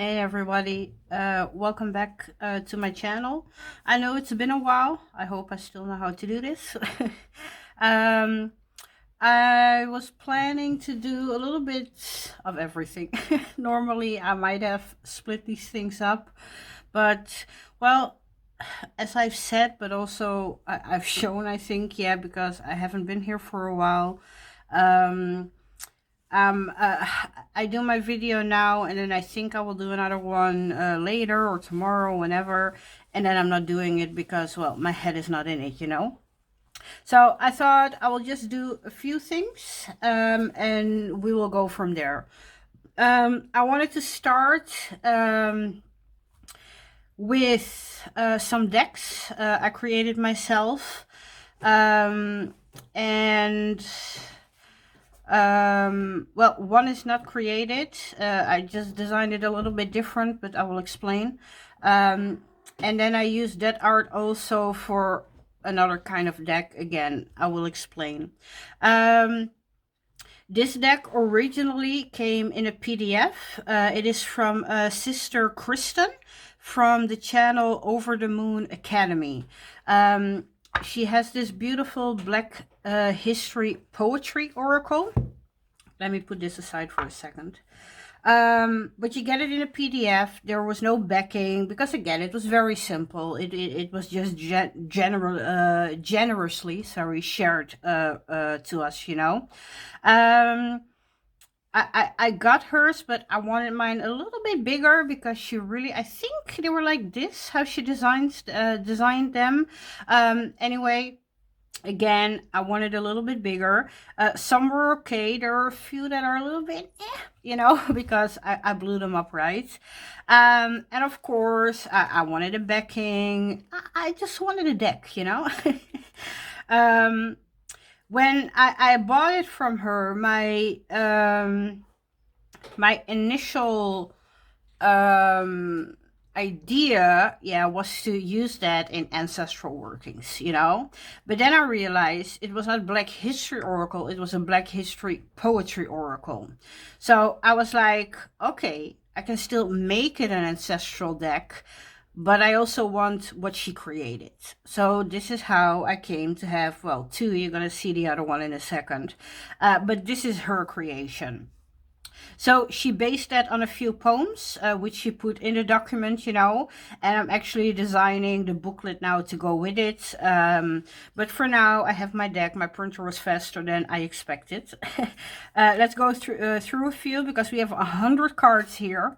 Hey everybody, welcome back to my channel. I know it's been a while. I hope I still know how to do this. um, I was planning to do a little bit of everything. Normally I might have split these things up, but well, as I've said, but also I've shown, I think, yeah, because I haven't been here for a while. Um, um uh, I do my video now, and then I think I will do another one later or tomorrow, whenever, and then I'm not doing it because, well, my head is not in it. So I thought I will just do a few things, and we will go from there. I wanted to start with some decks I created myself, and well, one is not created. I just designed it a little bit different, but I will explain. And then I used that art also for another kind of deck. Again, I will explain. This deck originally came in a PDF. It is from Sister Kristen from the channel Over the Moon Academy. She has this beautiful Black History Poetry Oracle. Let me put this aside for a second. But you get it in a PDF. There was no backing because, again, it was very simple. It was just generously, shared to us. I got hers, but I wanted mine a little bit bigger because she really, I think they were like this, how she designed them. Anyway, again, I wanted a little bit bigger. Some were okay. There are a few that are a little bit because I blew them up, right. And of course, I wanted a backing. I just wanted a deck. um when I bought it from her, my initial idea, yeah, was to use that in ancestral workings. But then I realized it was not Black History Oracle, it was a Black History Poetry Oracle. So I was like, okay, I can still make it an ancestral deck, but I also want what she created. So this is how I came to have, well, two. You're gonna see the other one in a second, but this is her creation. So she based that on a few poems, which she put in the document. And I'm actually designing the booklet now to go with it. But for now, I have my deck. My printer was faster than I expected. Let's go through a few, because we have 100 cards here.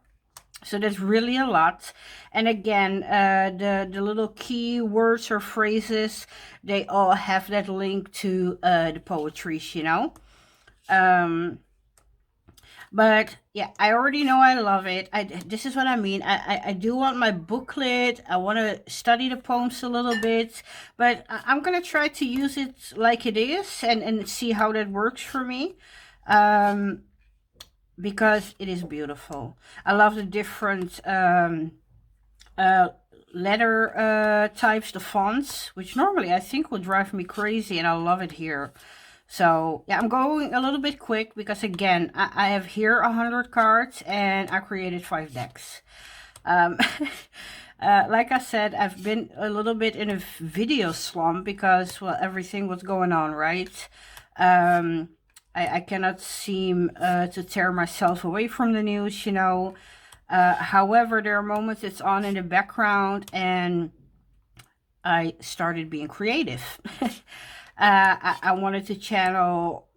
So that's really a lot. And again, the little key words or phrases, they all have that link to the poetries. But yeah, I already know I love it. This is what I mean. I do want my booklet. I want to study the poems a little bit, but I'm gonna try to use it like it is, and see how that works for me. Because it is beautiful. I love the different uh, letter types, the fonts, which normally I think would drive me crazy, and I love it here. So yeah, I'm going a little bit quick because, again, I have here 100 cards and I created 5 decks. Like I said, I've been a little bit in a video slump because, well, everything was going on, right? I cannot seem to tear myself away from the news. However, there are moments it's on in the background and I started being creative. I wanted to channel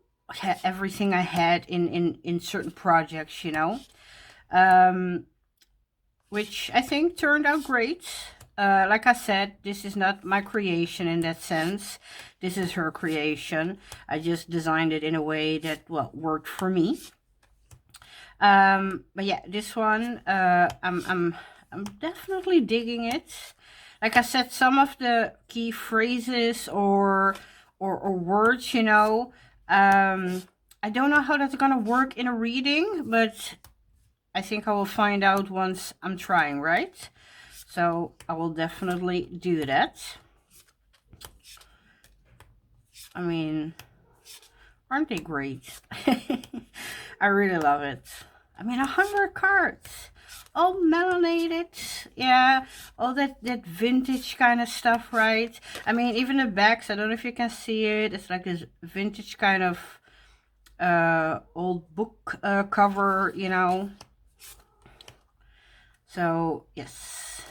everything I had in certain projects. Which I think turned out great. Like I said, this is not my creation in that sense. This is her creation. I just designed it in a way that, well, worked for me. But yeah, this one, I'm definitely digging it. Like I said, some of the key phrases or words, I don't know how that's gonna work in a reading, but I think I will find out once I'm trying, right? So I will definitely do that. I mean, aren't they great? I really love it. I mean, 100 cards. all melanated. Yeah, all that vintage kind of stuff, right? I mean, even the backs, I don't know if you can see it. It's like this vintage kind of old book cover, you know. So yes,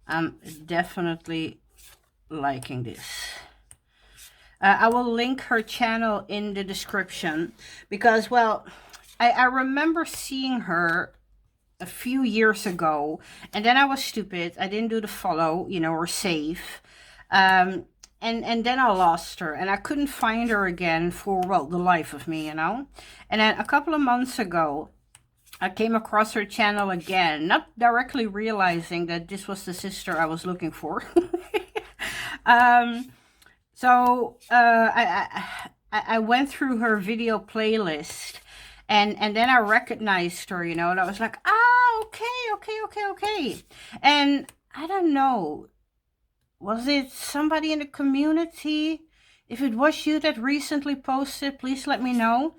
I'm definitely liking this. I will link her channel in the description because, well, I remember seeing her a few years ago, and then I was stupid. I didn't do the follow, you know, or save. And then I lost her, and I couldn't find her again for, well, the life of me, you know. And then a couple of months ago, I came across her channel again, not directly realizing that this was the sister I was looking for. So I went through her video playlist, and then I recognized her, you know, and I was like, ah, okay. And I don't know, was it somebody in the community? If it was you that recently posted, please let me know.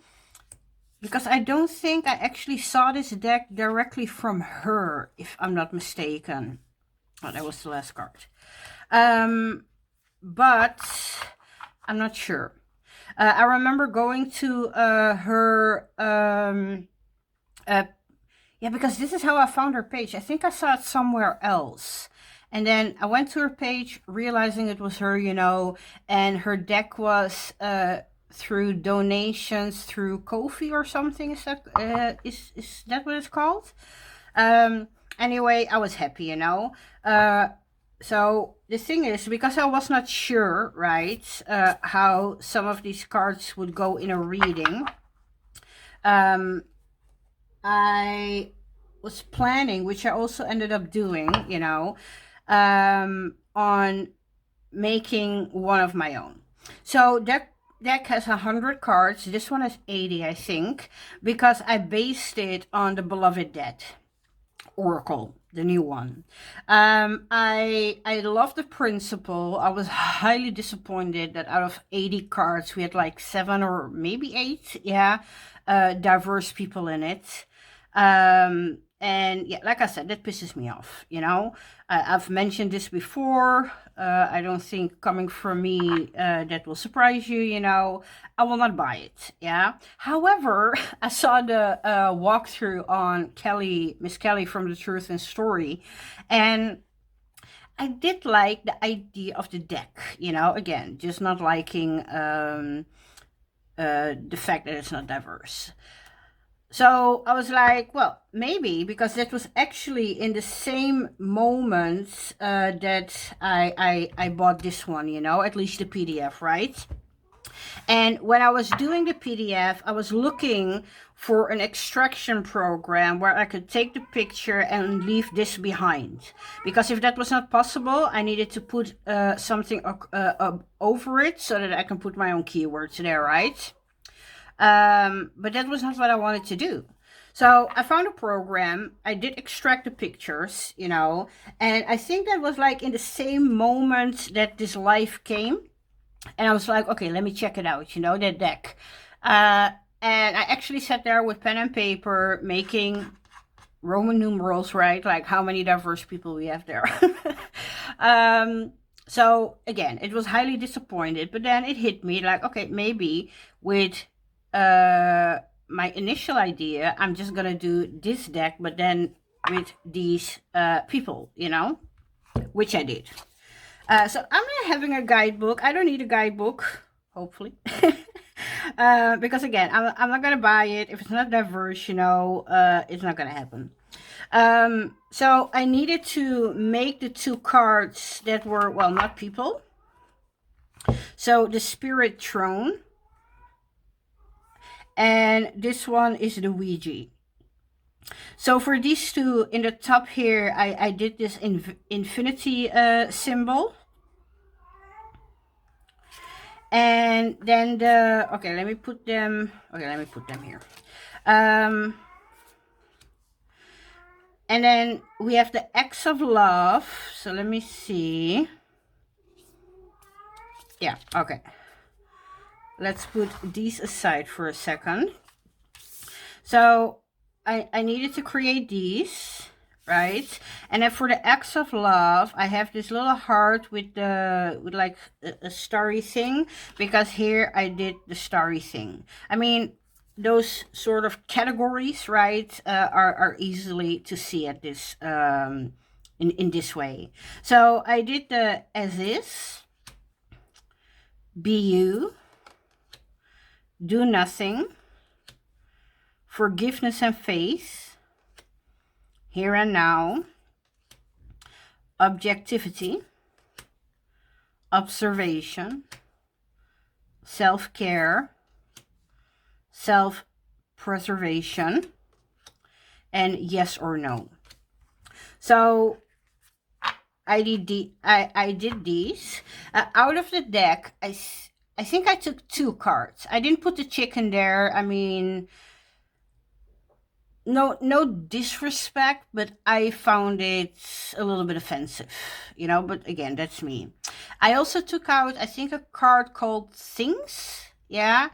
Because I don't think I actually saw this deck directly from her, if I'm not mistaken. Oh, that was the last card. But I'm not sure. I remember going to her, yeah, because this is how I found her page. I think I saw it somewhere else. And then I went to her page, realizing it was her, you know, and her deck was through donations through Ko-fi or something. Is that what it's called? Anyway, I was happy, you know. So the thing is, because I was not sure, right, how some of these cards would go in a reading, I was planning, which I also ended up doing, you know, on making one of my own. So that deck has 100 cards. This one has 80, I think, because I based it on the Beloved Dead Oracle, the new one. I love the principle. I was highly disappointed that out of 80 cards we had like 7 or maybe 8, yeah, diverse people in it. And yeah, like I said, that pisses me off, you know. I've mentioned this before. I don't think coming from me that will surprise you, you know. I will not buy it, yeah. However, I saw the walkthrough on Miss Kelly from The Truth and Story, and I did like the idea of the deck, you know. Again, just not liking the fact that it's not diverse. So I was like, well, maybe, because that was actually in the same moment that I bought this one, you know, at least the PDF, right? And when I was doing the PDF, I was looking for an extraction program where I could take the picture and leave this behind. Because if that was not possible, I needed to put something over it so that I can put my own keywords there, right? But that was not what I wanted to do. So I found a program. I did extract the pictures, you know, and I think that was like in the same moment that this live came. And I was like, okay, let me check it out, you know, that deck. And I actually sat there with pen and paper making Roman numerals, right? Like how many diverse people we have there. So again, it was highly disappointed, but then it hit me like, okay, maybe with my initial idea, I'm just gonna do this deck, but then with these people, you know, which I did. So I'm not having a guidebook. I don't need a guidebook, hopefully. Because again, I'm not gonna buy it. If it's not diverse, you know, it's not gonna happen. So I needed to make the 2 cards that were, well, not people. So the Spirit Throne, and this one is the Ouija. So for these 2 in the top here, I did this infinity symbol. And then okay, let me put them here. And then we have the X of Love. So let me see. Yeah, okay. Let's put these aside for a second. So I needed to create these, right? And then for the acts of love, I have this little heart with like a starry thing, because here I did the starry thing. I mean, those sort of categories, right, are easily to see at this in this way. So I did the as is, be you, do nothing, forgiveness and faith, here and now, objectivity, observation, self-care, self-preservation, and yes or no. So I did these out of the deck. I think I took 2 cards. I didn't put the chicken there. I mean, no disrespect, but I found it a little bit offensive, you know, but again, that's me. I also took out, I think, a card called Things. Yeah.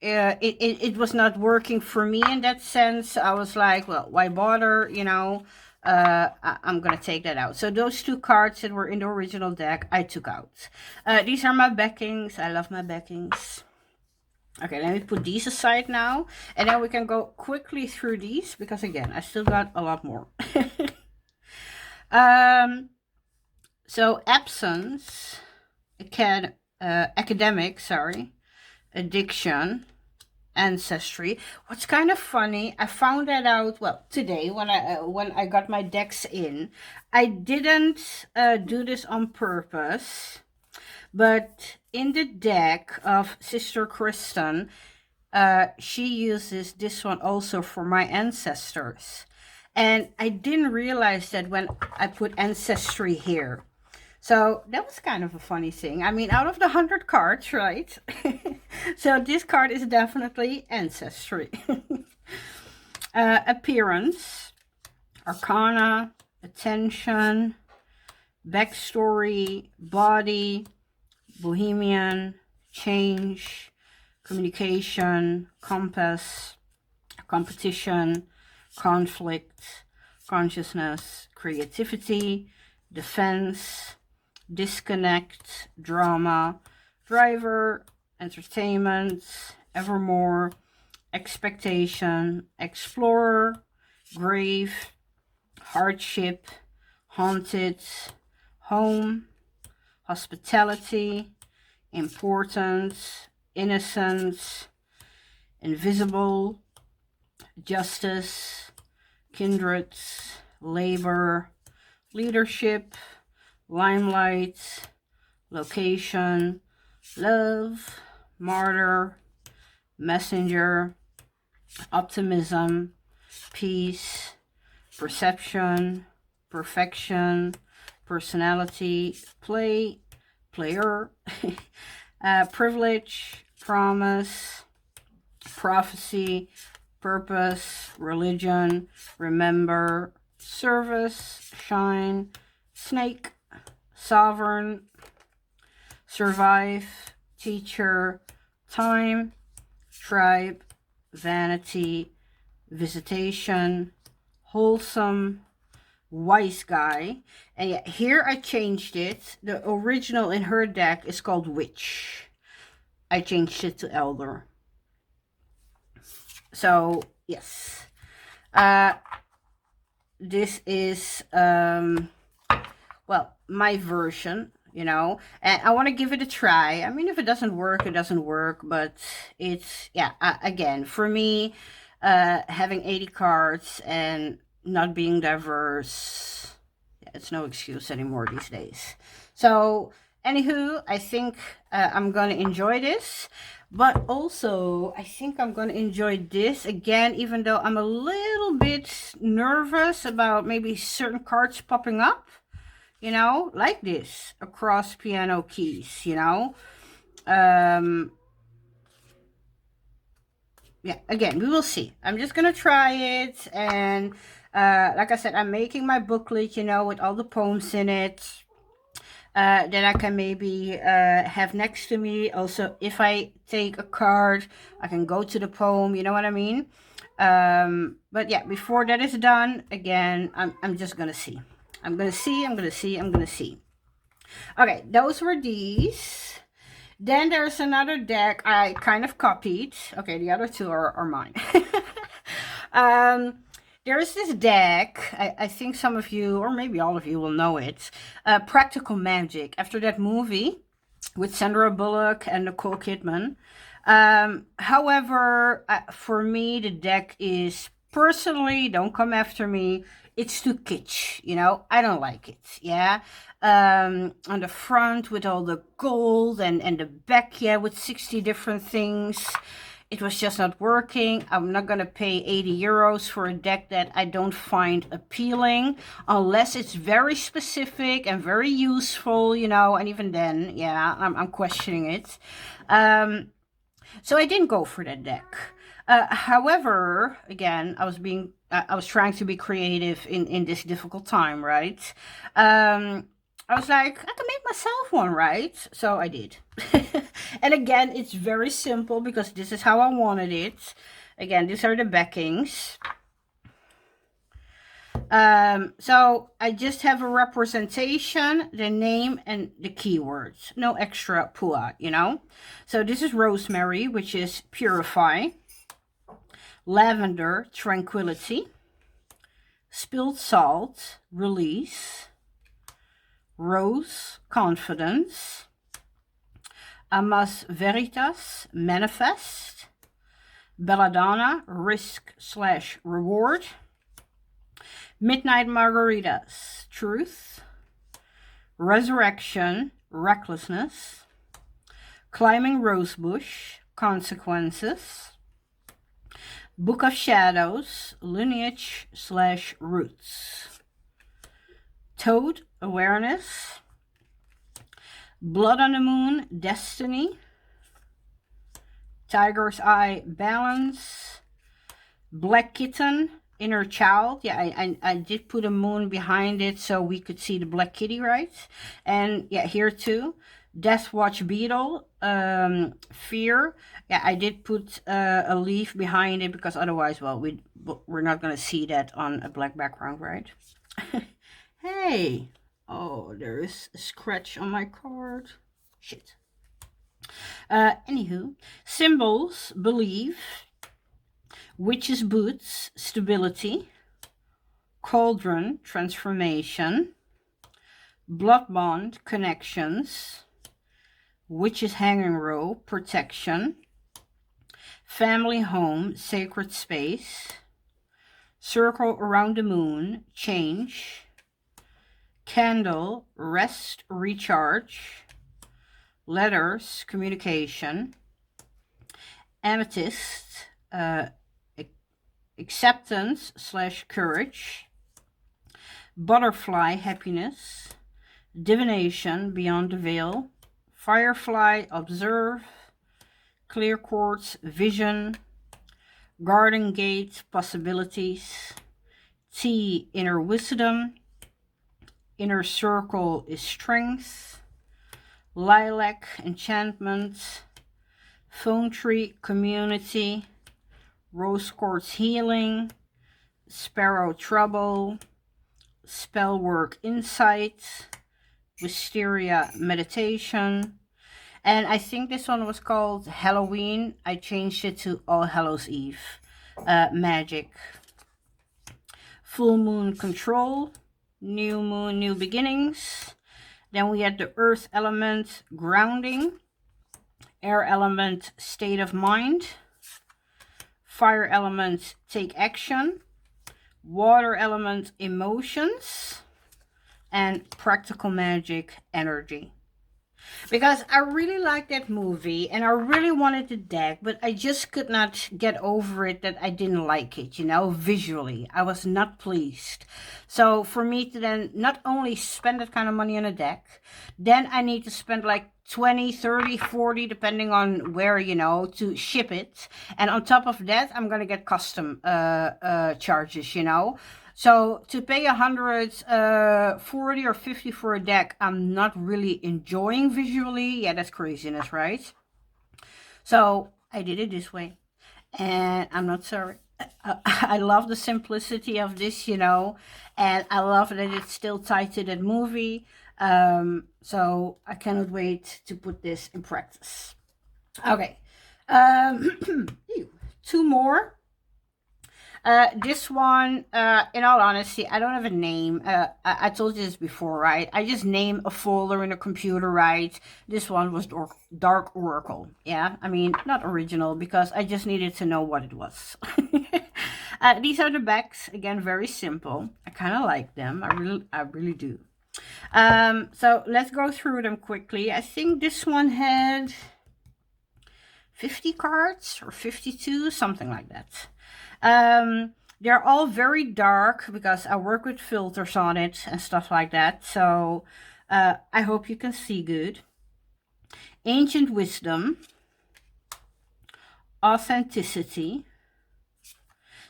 It was not working for me in that sense. I was like, well, why bother, you know? I'm gonna take that out. So those 2 cards that were in the original deck, I took out. These are my backings. I love my backings. Okay, let me put these aside now, and then we can go quickly through these, because again, I still got a lot more. So absence, academic, sorry, addiction, ancestry. What's kind of funny, I found that out, well, today when I got my decks in. I didn't do this on purpose, but in the deck of Sister Kristen, she uses this one also for my ancestors. And I didn't realize that when I put ancestry here. So that was kind of a funny thing. I mean, out of the 100 cards, right? So this card is definitely ancestry. Appearance, arcana, attention, backstory, body, bohemian, change, communication, compass, competition, conflict, consciousness, creativity, defense, disconnect, drama, driver, entertainment, evermore, expectation, explorer, grave, hardship, haunted, home, hospitality, importance, innocence, invisible, justice, kindred, labor, leadership, limelight, location, love, martyr, messenger, optimism, peace, perception, perfection, personality, play, player, privilege, promise, prophecy, purpose, religion, remember, service, shine, snake, sovereign, survive, teacher, time, tribe, vanity, visitation, wholesome, wise guy. And yeah, here I changed it. The original in her deck is called witch. I changed it to elder. So yes, this is well, my version, you know, and I want to give it a try. I mean, if it doesn't work, it doesn't work, but it's, yeah, again, for me, having 80 cards and not being diverse, yeah, it's no excuse anymore these days. So anywho, I think I'm gonna enjoy this, but also I think I'm gonna enjoy this again, even though I'm a little bit nervous about maybe certain cards popping up, you know, like this across piano keys, you know. Yeah, again, we will see. I'm just gonna try it, and like I said, I'm making my booklet, you know, with all the poems in it. that I can maybe have next to me. Also, if I take a card, I can go to the poem, you know what I mean? But yeah, before that is done, again, I'm just gonna see. I'm gonna see. Okay, those were these. Then there's another deck I kind of copied. Okay, the other two are mine. um, there's this deck. I think some of you, or maybe all of you, will know it. Practical Magic. After that movie with Sandra Bullock and Nicole Kidman. However, for me, the deck is personally, don't come after me, it's too kitsch, you know, I don't like it, yeah. On the front with all the gold and the back, yeah, with 60 different things. It was just not working. I'm not going to pay 80 euros for a deck that I don't find appealing, unless it's very specific and very useful, you know, and even then, yeah, I'm questioning it. So I didn't go for that deck. However, again, I was trying to be creative in this difficult time, right? I was like, I can make myself one, right? So I did. And again, it's very simple because this is how I wanted it. Again, these are the backings. So I just have a representation, the name, and the keywords. No extra pua, you know? So this is rosemary, which is purify. Lavender, tranquility. Spilled salt, release. Rose, confidence. Amas veritas, manifest. Belladonna, risk/reward. Midnight margaritas, truth. Resurrection, recklessness. Climbing rosebush, consequences. Book of shadows, lineage/roots. Toad, awareness. Blood on the moon, destiny. Tiger's eye, balance. Black kitten, inner child. Yeah, I did put a moon behind it so we could see the black kitty, right? And yeah, here too. Death watch beetle, fear. Yeah, I did put a leaf behind it because otherwise, well, we're not gonna see that on a black background, right? Hey, oh, there is a scratch on my card. Shit. Anywho, symbols, believe. Witch's boots, stability. Cauldron, transformation. Blood bond, connections. Witch's hanging row, protection. Family home, sacred space. Circle around the moon, change. Candle, rest, recharge. Letters, communication. Amethyst, acceptance/courage. Butterfly, happiness. Divination, beyond the veil. Firefly, observe. Clear quartz, vision. Garden gate, possibilities. Tea, inner wisdom. Inner circle is strength. Lilac, enchantment. Phone tree, community. Rose quartz, healing. Sparrow, trouble. Spell work, insight. Wisteria, meditation. And I think this one was called Halloween. I changed it to All Hallows Eve. Magic. Full moon, control. New moon, new beginnings. Then we had the earth element, grounding. Air element, state of mind. Fire element, take action. Water element, emotions. And practical magic, energy. Because I really liked that movie and I really wanted the deck, but I just could not get over it that I didn't like it, you know, visually. I was not pleased. So for me to then not only spend that kind of money on a deck, then I need to spend like 20, 30, 40, depending on where, you know, to ship it. And on top of that, I'm going to get custom charges, you know. So to pay 140 or 50 for a deck, I'm not really enjoying visually. Yeah, that's craziness, right? So I did it this way, and I'm not sorry. I love the simplicity of this, you know, and I love that it's still tied to that movie. So I cannot wait to put this in practice. Okay. Two more. This one, in all honesty, I don't have a name. I told you this before, right? I just name a folder in a computer, right? This one was Dark Oracle. Yeah, I mean, not original, because I just needed to know what it was. These are the backs. Again, very simple. I kind of like them. I really do. So let's go through them quickly. I think this one had 50 cards or 52, something like that. They're all very dark because I work with filters on it and stuff like that. So I hope you can see good. Ancient Wisdom. Authenticity.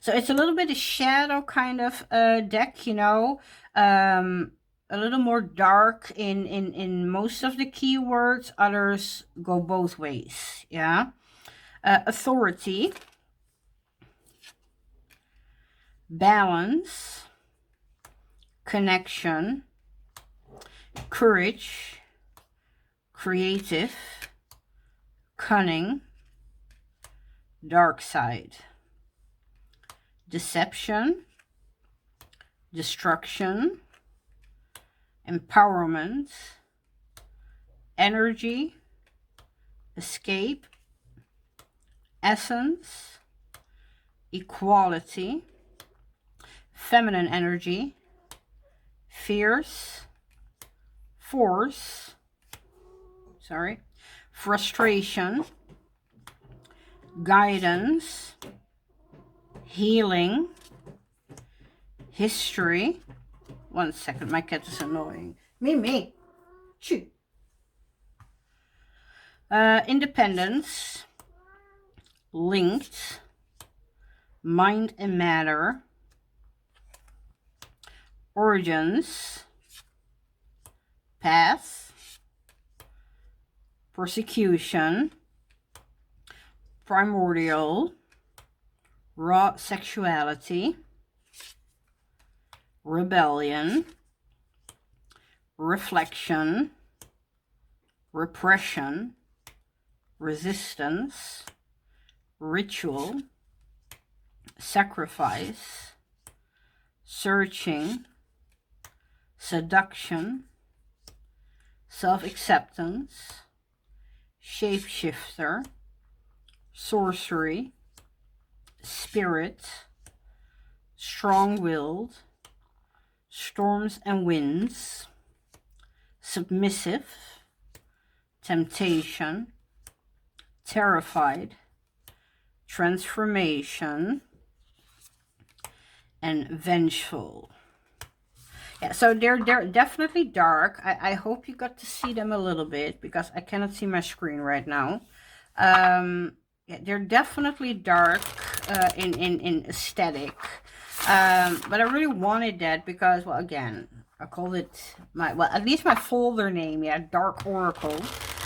So it's a little bit of shadow kind of deck, you know. A little more dark in most of the keywords. Others go both ways, yeah. Authority. Balance. Connection. Courage. Creative. Cunning. Dark side. Deception. Destruction. Empowerment. Energy. Escape. Essence. Equality. Feminine energy. Fierce. Force. Sorry. Frustration. Guidance. Healing. History. 1 second, my cat is annoying. Me. Shoot. Independence. Linked. Mind and matter. Origins. Path. Persecution. Primordial. Raw sexuality. Rebellion. Reflection. Repression. Resistance. Ritual. Sacrifice. Searching. Seduction. Self-acceptance. Shapeshifter. Sorcery. Spirit. Strong-willed. Storms and winds. Submissive. Temptation. Terrified. Transformation. And vengeful. Yeah, so they're definitely dark. I hope you got to see them a little bit because I cannot see my screen right now. Yeah, they're definitely dark in aesthetic. But I really wanted that because, well, again, I called it at least my folder name, yeah, Dark Oracle.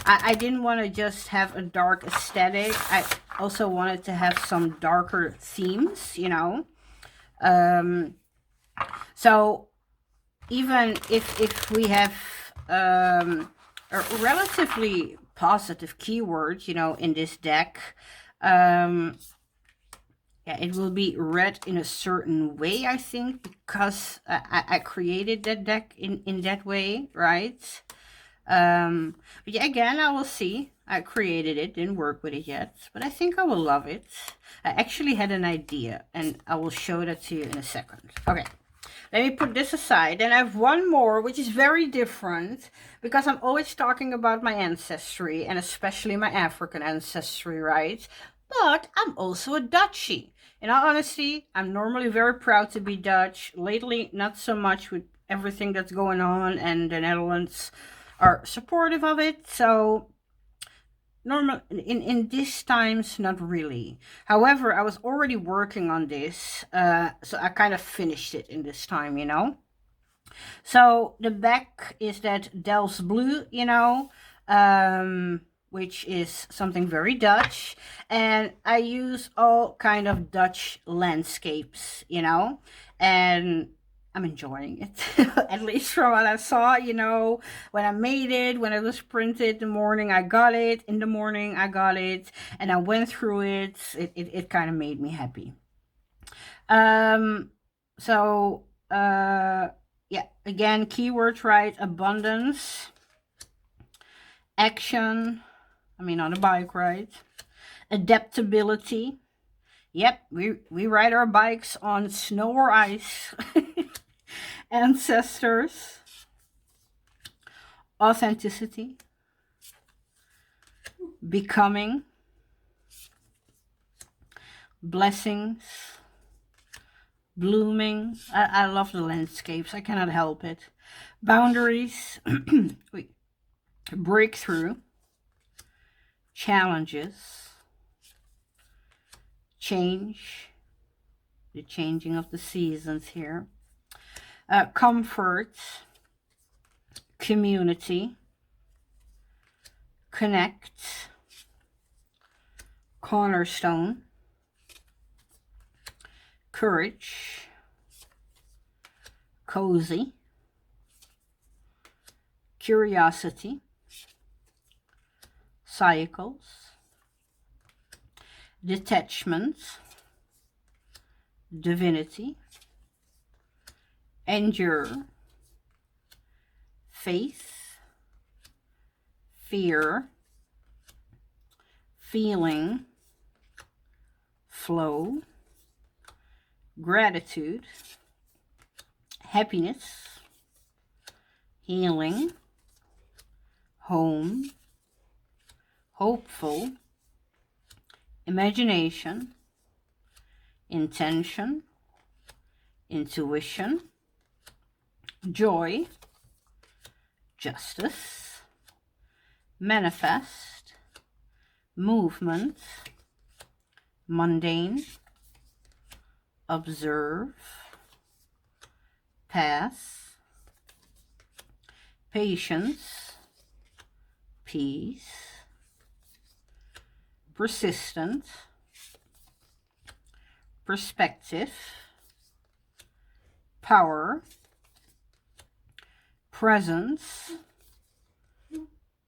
I didn't want to just have a dark aesthetic. I also wanted to have some darker themes, you know. So even if we have a relatively positive keyword, you know, in this deck, yeah, it will be read in a certain way, I think, because I created that deck in that way, right? But yeah, again, I will see. I created it, didn't work with it yet, but I think I will love it. I actually had an idea, and I will show that to you in a second. Okay, let me put this aside. And I have one more, which is very different, because I'm always talking about my ancestry, and especially my African ancestry, right? But I'm also a Dutchie. In all honesty, I'm normally very proud to be Dutch. Lately, not so much with everything that's going on, and the Netherlands are supportive of it. So normal in these times, not really. However, I was already working on this, so I kind of finished it in this time, you know. So the back is that Delft's blue, you know, which is something very Dutch, and I use all kind of Dutch landscapes, you know, and I'm enjoying it, at least from what I saw, you know, when I made it, when it was printed, the morning I got it, in the morning I got it, and I went through it, it kind of made me happy. Um, so, yeah, again, keywords, right? Abundance, action, I mean, on a bike ride, adaptability. Yep, we ride our bikes on snow or ice. Ancestors, authenticity, becoming, blessings, blooming. I love the landscapes. I cannot help it. Boundaries, wait, breakthrough, challenges, change, the changing of the seasons here, comfort, community, connect, cornerstone, courage, cozy, curiosity, cycles, detachment, divinity, endure, faith, fear, feeling, flow, gratitude, happiness, healing, home, hopeful, imagination, intention, intuition, joy, justice, manifest, movement, mundane, observe, pass, patience, peace, persistent, perspective, power, presence,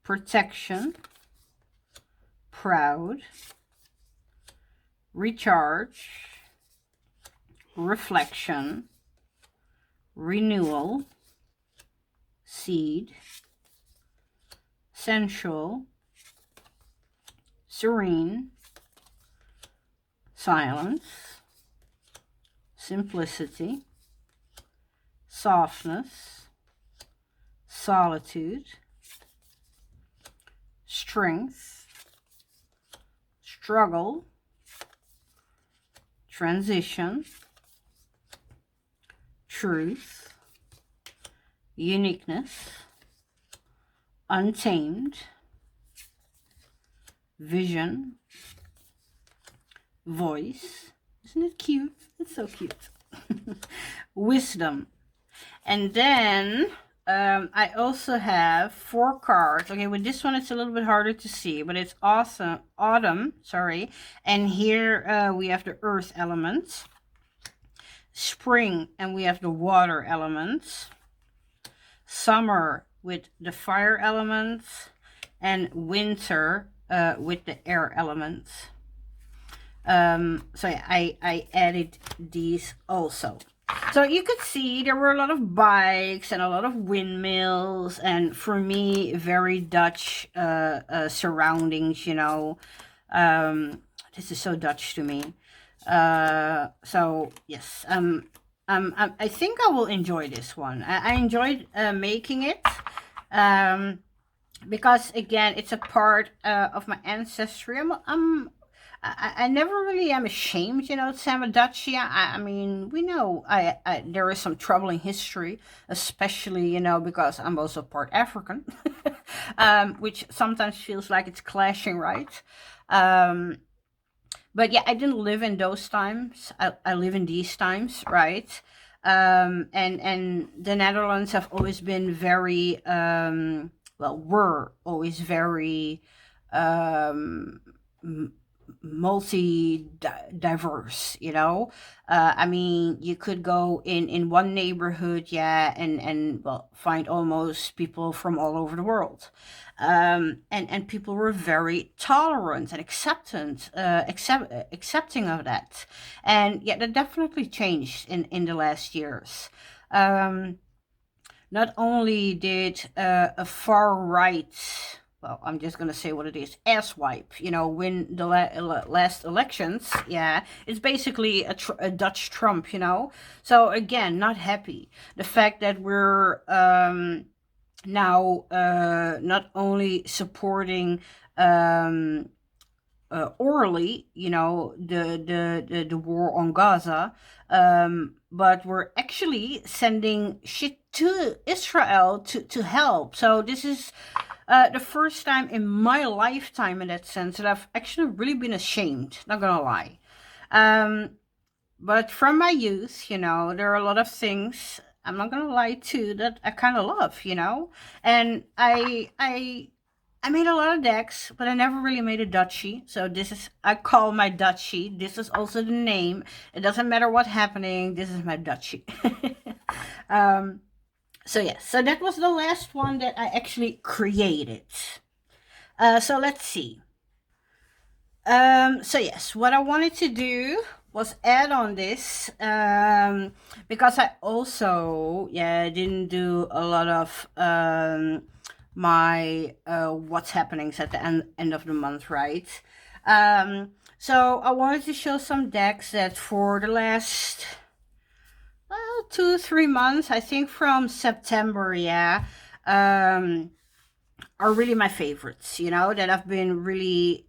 protection, proud, recharge, reflection, renewal, seed, sensual, serene, silence, simplicity, softness, solitude, strength, struggle, transition, truth, uniqueness, untamed, vision, voice. Isn't it cute? It's so cute. Wisdom. And then I also have 4 cards. Okay, with this one it's a little bit harder to see, but it's awesome. Autumn, sorry. And here we have the earth elements. Spring, and we have the water elements. Summer with the fire elements. And winter with the air elements. So yeah, I added these also. So you could see there were a lot of bikes and a lot of windmills, and for me, very Dutch surroundings, you know. This is so Dutch to me. So yes, I think I will enjoy this one. I enjoyed making it. Because again, it's a part of my ancestry. I never really am ashamed, you know, to say I'm a Dutch. Yeah, I mean, we know there is some troubling history, especially, you know, because I'm also part African. which sometimes feels like it's clashing, right? Um, but yeah, I didn't live in those times. I live in these times, right? And the Netherlands have always been very well, were always very um, multi diverse, you know. I mean, you could go in one neighborhood, yeah, and well, find almost people from all over the world. And people were very tolerant and accepting of that. And yeah, that definitely changed in the last years. um Not only did a far right, well, I'm just gonna say what it is, asswipe, win the last elections. Yeah, it's basically a Dutch Trump, So again, not happy. The fact that we're now not only supporting orally, the war on Gaza, but we're actually sending shit to Israel to help. So this is the first time in my lifetime, in that sense, that I've actually really been ashamed. Not gonna lie. But from my youth, there are a lot of things. I'm not gonna lie too, that I kind of love, and I made a lot of decks, but I never really made a Dutchie. So this is, I call my Dutchie. This is also the name. It doesn't matter what's happening. This is my Dutchie. So yeah, so that was the last one that I actually created. So let's see. So yes, what I wanted to do was add on this, because I also, didn't do a lot of my what's happenings at the end of the month, right? So I wanted to show some decks that for the last 2-3 months, I think from September, are really my favorites, that I've been really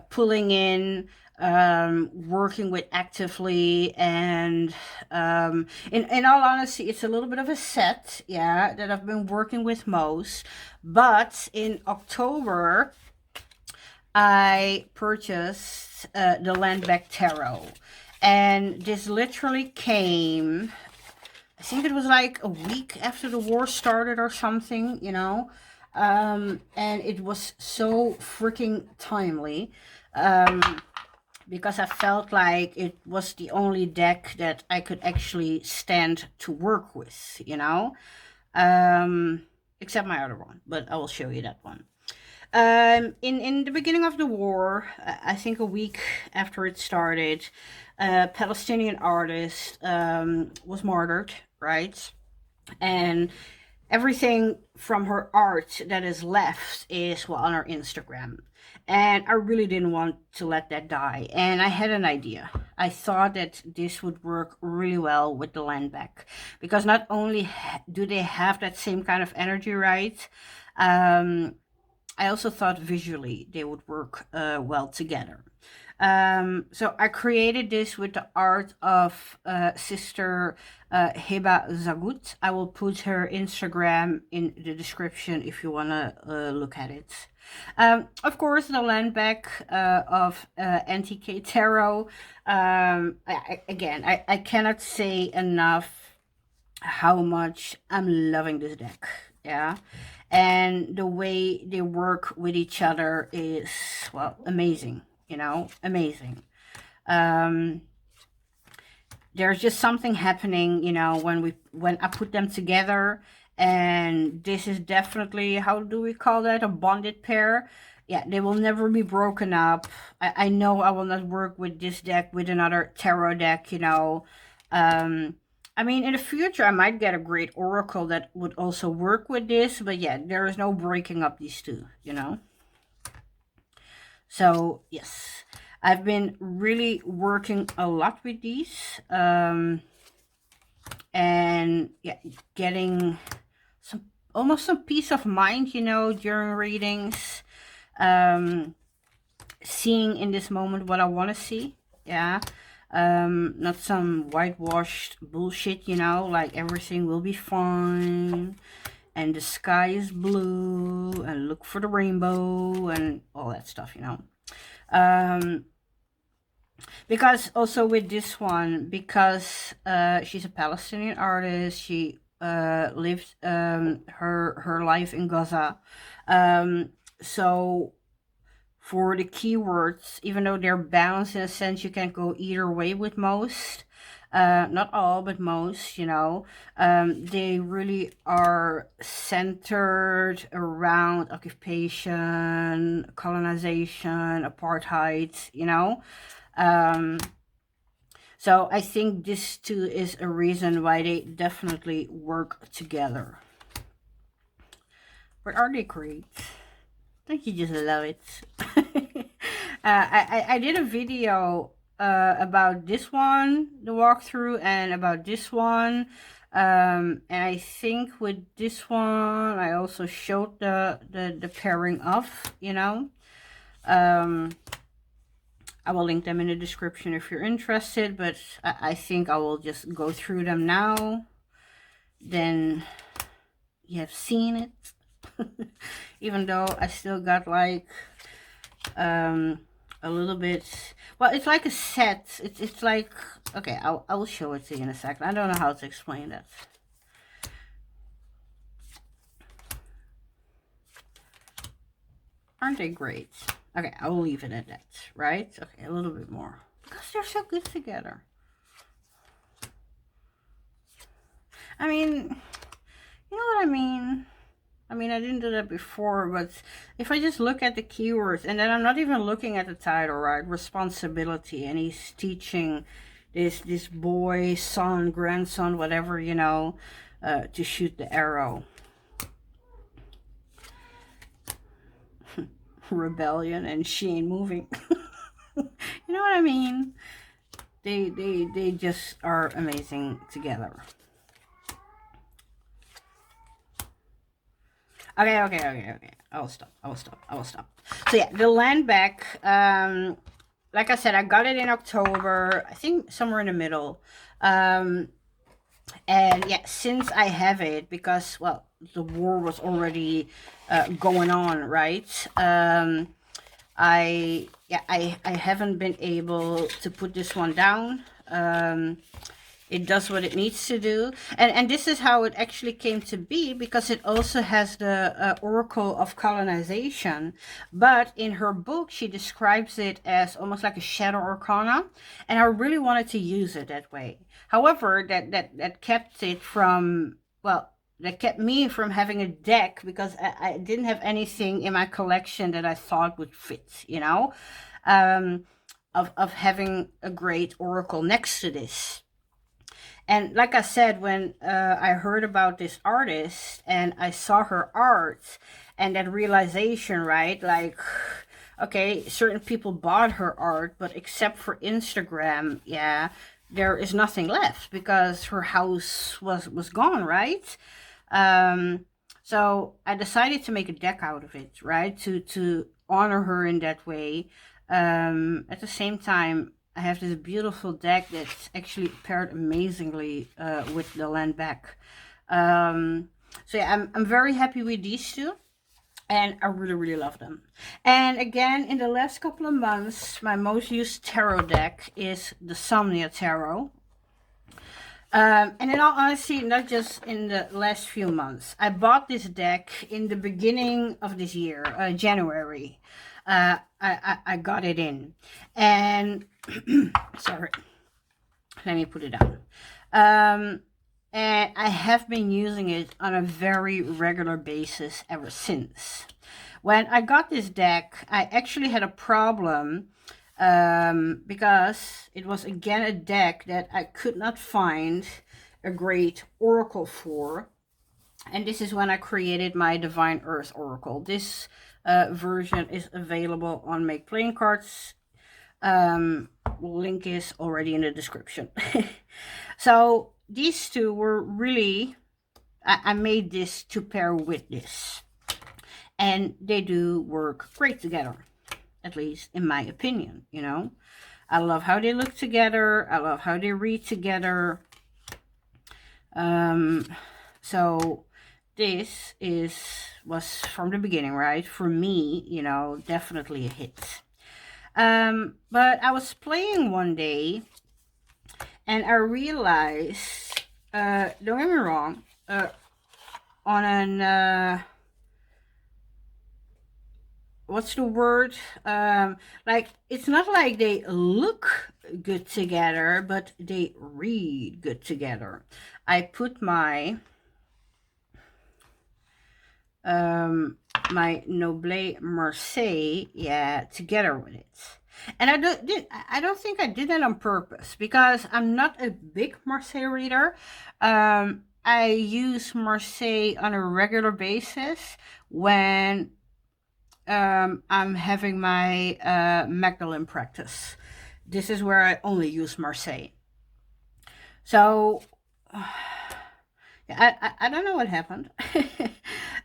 pulling in, working with actively, and in all honesty, it's a little bit of a set, that I've been working with most. But in October, I purchased the Landback Tarot, and this literally came, I think it was like a week after the war started or something, and it was so freaking timely, because I felt like it was the only deck that I could actually stand to work with, except my other one, but I will show you that one. In the beginning of the war, I think a week after it started, a Palestinian artist was martyred, right? And everything from her art that is left is, well, on her Instagram. And I really didn't want to let that die. And I had an idea. I thought that this would work really well with the Landback, because not only do they have that same kind of energy, right? I also thought visually they would work well together. So I created this with the art of Sister Heba Zagut. I will put her Instagram in the description if you want to look at it. Of course, the Landback of NTK Tarot. I cannot say enough how much I'm loving this deck. Yeah. And the way they work with each other is, well, amazing, amazing. There's just something happening, when I put them together, and this is definitely, how do we call that, a bonded pair. Yeah, they will never be broken up. I know I will not work with this deck with another tarot deck, I mean, in the future, I might get a great oracle that would also work with this, but yeah, there is no breaking up these two, So, yes, I've been really working a lot with these, and yeah, getting almost some peace of mind, during readings, seeing in this moment what I want to see, not some whitewashed bullshit, like everything will be fine and the sky is blue, and look for the rainbow, and all that stuff, you know. Because also with this one, because she's a Palestinian artist, she lived her life in Gaza. So for the keywords, even though they're balanced in a sense, you can go either way with most. Not all, but most, you know. They really are centered around occupation, colonization, apartheid, you know. So I think this too is a reason why they definitely work together. But are they great? Don't you just love it? I did a video about this one, the walkthrough, and about this one. And I think with this one, I also showed the pairing off, you know. I will link them in the description if you're interested, but I think I will just go through them now. Then you have seen it. Even though I still got like a little bit, well, it's like a set. It's like, okay, I will show it to you in a second. I don't know how to explain that. Aren't they great? Okay, I will leave it at that, right? Okay, a little bit more. Because they're so good together. I mean, you know what I mean? I mean, I didn't do that before, but if I just look at the keywords, and then I'm not even looking at the title, right? Responsibility, and he's teaching this boy, son, grandson, whatever, you know, to shoot the arrow. Rebellion, and she ain't moving. You know what I mean? They just are amazing together. Okay. I will stop. So yeah, the Landback, like I said, I got it in October, I think somewhere in the middle. And yeah, since I have it, because, well, the war was already going on, right? I haven't been able to put this one down. It does what it needs to do, and this is how it actually came to be, because it also has the Oracle of Colonization, but in her book she describes it as almost like a shadow arcana, and I really wanted to use it that way. However, that kept it from, well, that kept me from having a deck, because I didn't have anything in my collection that I thought would fit, you know, of having a great oracle next to this. And like I said, when I heard about this artist and I saw her art, and that realization, right? Like, okay, certain people bought her art, but except for Instagram, yeah, there is nothing left, because her house was gone, right? So I decided to make a deck out of it, right? To honor her in that way. At the same time, I have this beautiful deck that's actually paired amazingly with the Landback. So yeah, I'm very happy with these two, and I really love them. And again, in the last couple of months, my most used tarot deck is the Somnia Tarot. And in all honesty, not just in the last few months. I bought this deck in the beginning of this year, January. I got it in, and sorry, let me put it down. And I have been using it on a very regular basis ever since. When I got this deck, I actually had a problem, because it was again a deck that I could not find a great oracle for. And this is when I created my Divine Earth Oracle. This version is available on Make Playing Cards. Link is already in the description. So these two were really, I made this to pair with this, and they do work great together, at least in my opinion. You know, I love how they look together. I love how they read together. So this was from the beginning, right? For me, you know, definitely a hit. But I was playing one day and I realized, don't get me wrong, on an, what's the word? Like, it's not like they look good together, but they read good together. I put my my Noble Marseille, yeah, together with it. And I don't think I did that on purpose because I'm not a big Marseille reader. I use Marseille on a regular basis when I'm having my Magdalene practice. This is where I only use Marseille. So I don't know what happened.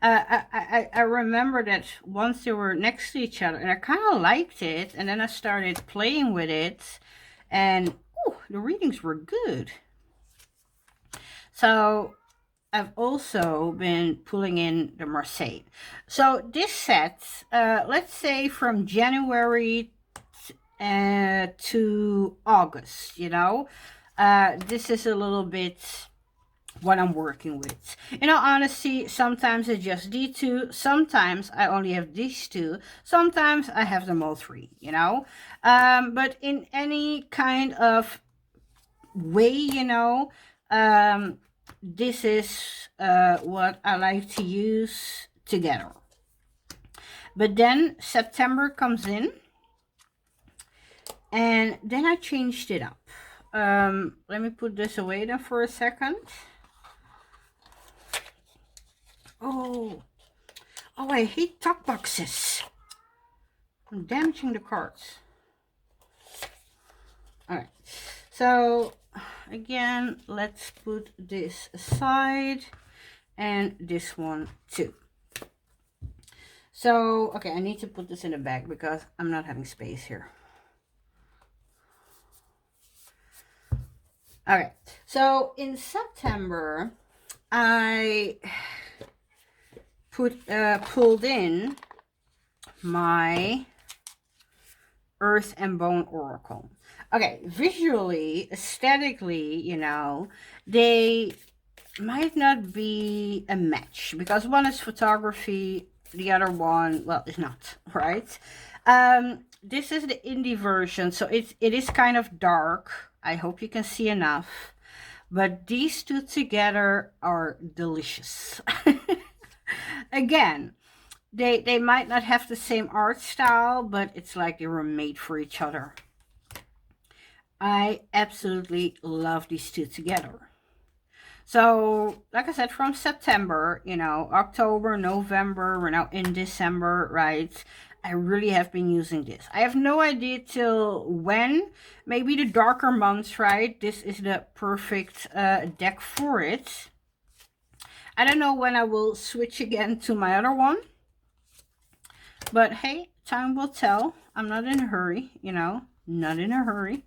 I remember that once they were next to each other and I kind of liked it, and then I started playing with it and ooh, the readings were good. So I've also been pulling in the Marseille. So this set, let's say from January to August, you know, this is a little bit what I'm working with. In all honesty, sometimes it's just these two, sometimes I only have these two, sometimes I have them all three, you know. But in any kind of way, you know, this is what I like to use together. But then September comes in and then I changed it up. Let me put this away then for a second. Oh, I hate top boxes. I'm damaging the cards. Alright, so again, let's put this aside and this one too. So, okay, I need to put this in the bag because I'm not having space here. Alright, so in September, I pulled in my Earth and Bone Oracle. Okay, visually, aesthetically, you know, they might not be a match because one is photography, the other one, well, is not, right? This is the indie version, so it is kind of dark. I hope you can see enough. But these two together are delicious. Again, they might not have the same art style, but it's like they were made for each other. I absolutely love these two together. So, like I said, from September, you know, October, November, we're now in December, right? I really have been using this. I have no idea till when. Maybe the darker months, right? This is the perfect deck for it. I don't know when I will switch again to my other one. But hey, time will tell. I'm not in a hurry, you know. Not in a hurry.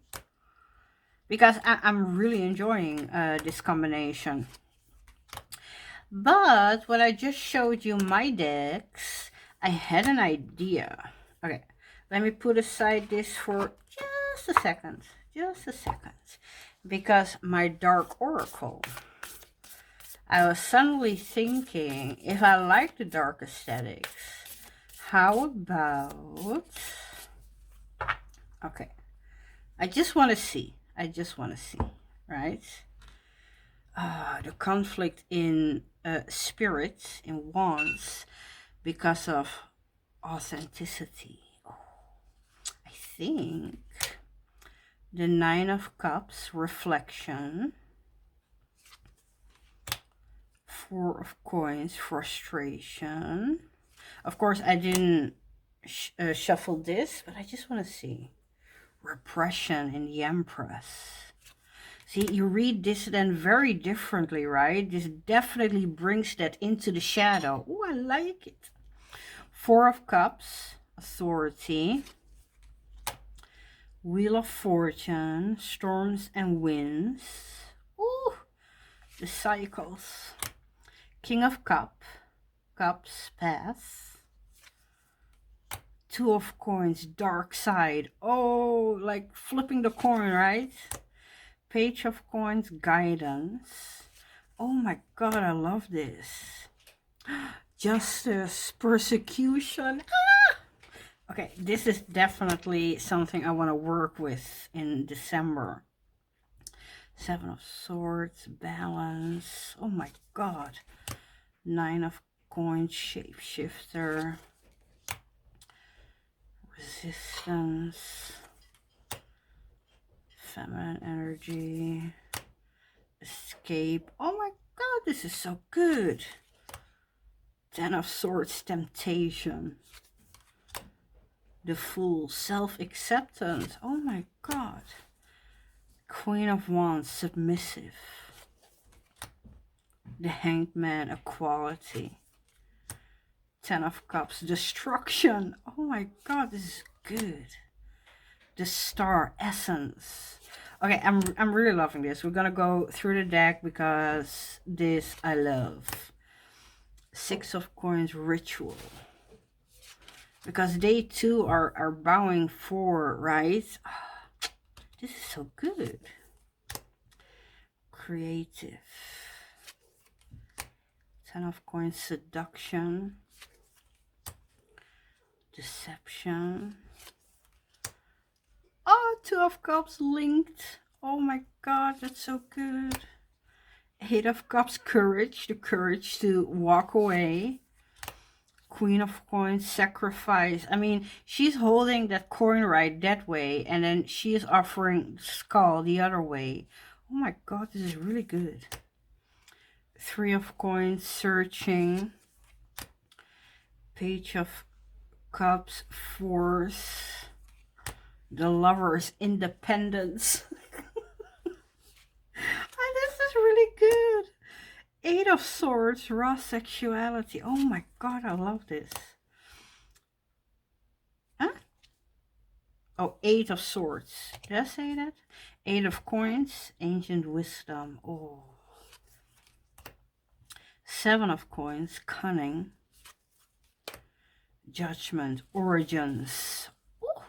Because I'm really enjoying this combination. But when I just showed you my decks, I had an idea. Okay, let me put aside this for just a second. Just a second. Because my Dark Oracle, I was suddenly thinking, if I like the dark aesthetics, how about... Okay, I just want to see. Right? The conflict in spirit, in wands, because of authenticity. Oh, I think the Nine of Cups, reflection. Four of Coins, frustration. Of course, I didn't shuffle this, but I just want to see. Repression in the Empress. See, you read this then very differently, right? This definitely brings that into the shadow. Oh, I like it. Four of Cups, authority. Wheel of Fortune, storms and winds. Ooh, the cycles. King of Cups, pass. Two of Coins, dark side. Oh, like flipping the coin, right? Page of Coins, guidance. Oh my god, I love this. Justice, persecution. Ah! Okay, this is definitely something I want to work with in December. Seven of Swords, balance. Oh my god. Nine of Coins, shapeshifter. Resistance. Feminine energy. Escape. Oh my god, this is so good. Ten of Swords, temptation. The Fool, self-acceptance. Oh my god. Queen of Wands, submissive. The Hanged Man, equality. Ten of Cups, destruction. Oh my god, this is good. The Star, essence. Okay, I'm really loving this. We're gonna go through the deck because this I love. Six of Coins, ritual. Because they too are bowing for, right? This is so good. Creative. Ten of Coins, seduction. Deception. Oh, Two of Cups linked. Oh my god, that's so good. Eight of Cups, courage. The courage to walk away. Queen of Coins, sacrifice. I mean, she's holding that coin right that way, and then she is offering skull the other way. Oh my god, this is really good. Three of Coins, searching. Page of Cups, force. The Lovers, independence. And this is really good. Eight of Swords, raw sexuality. Oh my god, I love this. Huh? Oh, Eight of Swords. Did I say that? Eight of Coins, ancient wisdom. Oh. Seven of Coins, cunning. Judgment, origins. Ooh.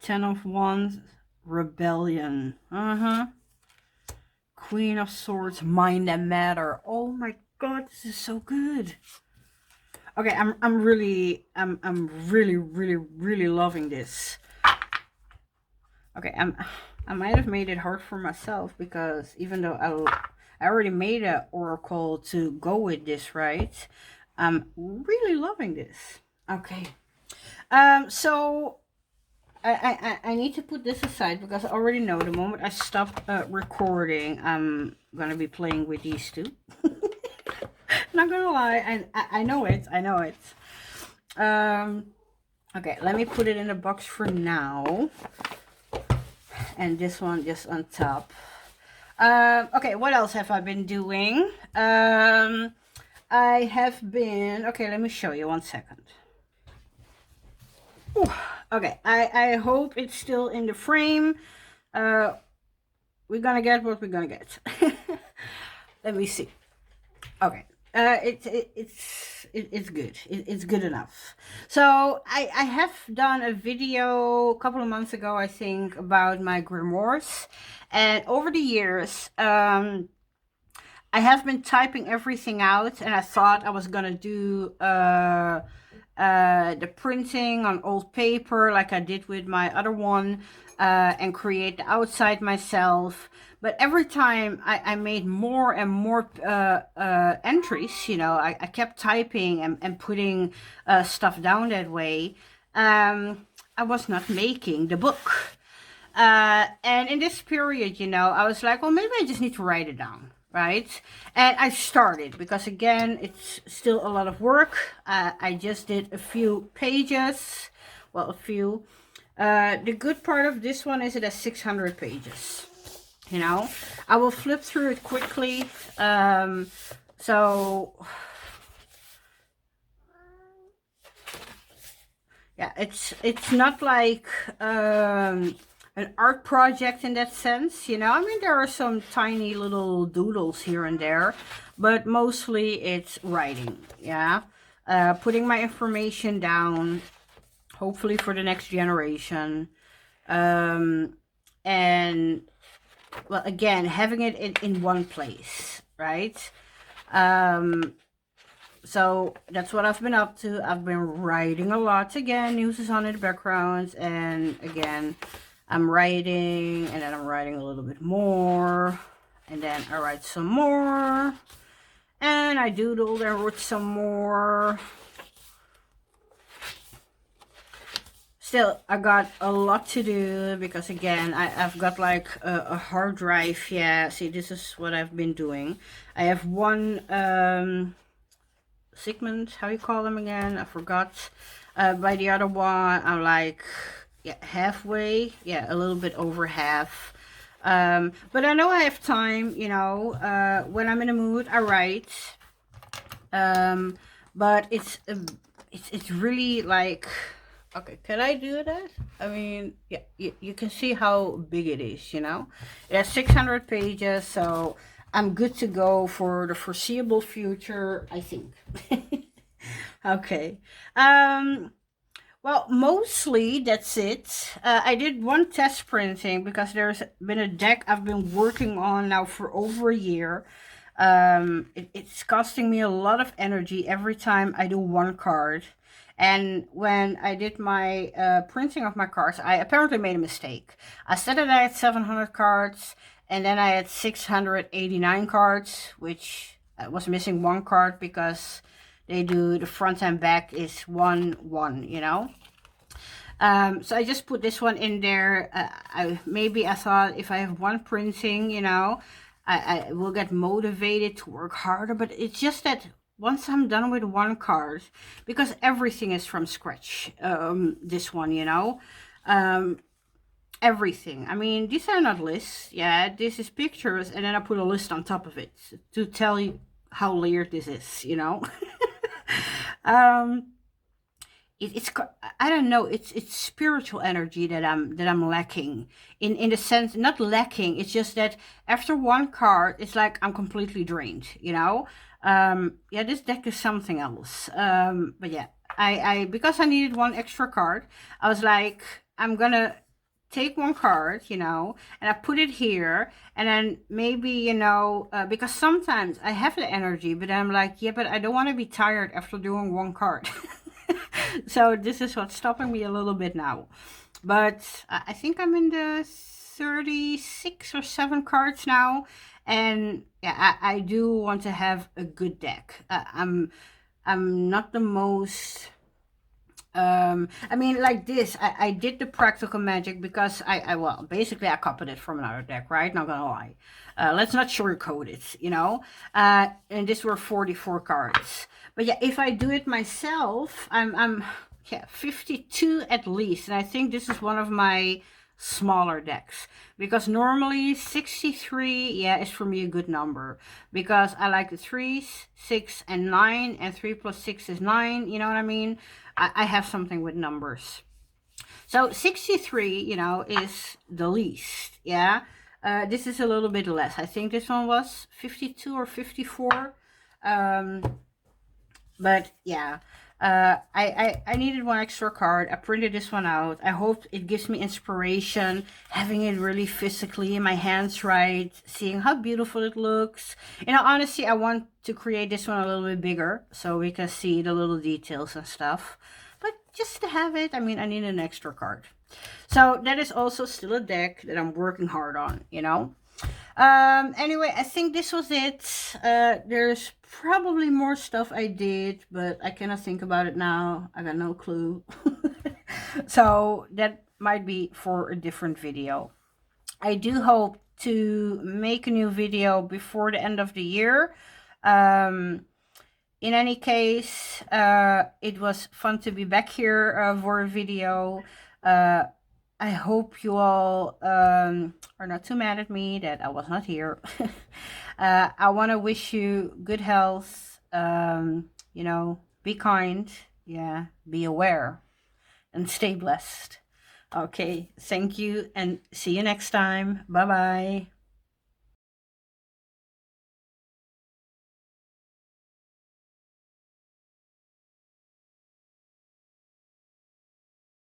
Ten of Wands, rebellion. Queen of Swords, mind and matter. Oh my god, this is so good. Okay, I'm really loving this. Okay, I might have made it hard for myself because even though I already made an oracle to go with this, right? I'm really loving this. Okay. So I need to put this aside because I already know the moment I stop recording, I'm gonna be playing with these two. Not gonna lie, I know it. I know it. Okay, let me put it in a box for now, and this one just on top. Okay, what else have I been doing? I have been, okay, let me show you 1 second. Ooh, okay, I hope it's still in the frame. We're gonna get what we're gonna get. Let me see. Okay, it's good. It's good enough. So I have done a video a couple of months ago, I think, about my grimoires, and over the years, I have been typing everything out, and I thought I was gonna do the printing on old paper like I did with my other one, and create the outside myself. But every time I made more and more entries, you know, I kept typing and putting stuff down that way. I was not making the book. And in this period, you know, I was like, well, maybe I just need to write it down, right? And I started because, again, it's still a lot of work. I just did a few pages, well, a few. The good part of this one is it has 600 pages, you know. I will flip through it quickly. So, yeah, it's not like an art project in that sense, you know. I mean, there are some tiny little doodles here and there, but mostly it's writing, yeah. Putting my information down, hopefully for the next generation. And well, again, having it in one place, right? So that's what I've been up to. I've been writing a lot again. News is on in the background, and again, I'm writing, and then I'm writing a little bit more, and then I write some more, and I doodled and wrote some more. Still, I got a lot to do because again, I've got like a hard drive. Yeah, see, this is what I've been doing. I have one segment, how you call them again, I forgot. By the other one, I'm like, yeah, halfway, yeah, a little bit over half. But I know I have time, you know, when I'm in a mood, I write. But it's really like, okay, can I do that? I mean, yeah, you can see how big it is, you know. It has 600 pages, so I'm good to go for the foreseeable future, I think. Okay. Well, mostly that's it. I did one test printing because there's been a deck I've been working on now for over a year. It's costing me a lot of energy every time I do one card. And when I did my printing of my cards, I apparently made a mistake. I said that I had 700 cards, and then I had 689 cards, which I was missing one card because they do the front and back is 1-1, you know. So I just put this one in there. Maybe I thought if I have one printing, you know, I will get motivated to work harder. But it's just that once I'm done with one card, because everything is from scratch, this one, you know, everything. I mean, these are not lists. Yeah, this is pictures, and then I put a list on top of it to tell you how layered this is, you know. It's I don't know, it's spiritual energy that I'm lacking in the sense, not lacking, it's just that after one card it's like I'm completely drained, you know. Yeah, this deck is something else. But yeah, I because I needed one extra card, I was like, I'm gonna take one card, you know, and I put it here, and then maybe, you know, because sometimes I have the energy, but I'm like, yeah, but I don't want to be tired after doing one card. So this is what's stopping me a little bit now. But I think I'm in the 36 or 7 cards now, and yeah, I do want to have a good deck. I'm not the most I mean, like this, I did the practical magic because well, basically I copied it from another deck, right? Not gonna lie. Let's not sugarcoat it, you know. And these were 44 cards. But yeah, if I do it myself, I'm yeah, 52 at least. And I think this is one of my smaller decks, because normally 63, yeah, is for me a good number, because I like the 3s, 6 and 9, and 3 plus 6 is 9, you know what I mean. I have something with numbers. So 63, you know, is the least, yeah. This is a little bit less. I think this one was 52 or 54. But yeah, I needed one extra card. I printed this one out. I hope it gives me inspiration, having it really physically in my hands, right? Seeing how beautiful it looks. You know, honestly, I want to create this one a little bit bigger so we can see the little details and stuff. But just to have it, I mean, I need an extra card. So that is also still a deck that I'm working hard on, you know. Anyway, I think this was it. There's probably more stuff I did, but I cannot think about it now. I got no clue. So that might be for a different video. I do hope to make a new video before the end of the year. In any case, it was fun to be back here for a video. I hope you all are not too mad at me that I was not here. I want to wish you good health. You know, be kind. Yeah, be aware. And stay blessed. Okay, thank you and see you next time. Bye-bye.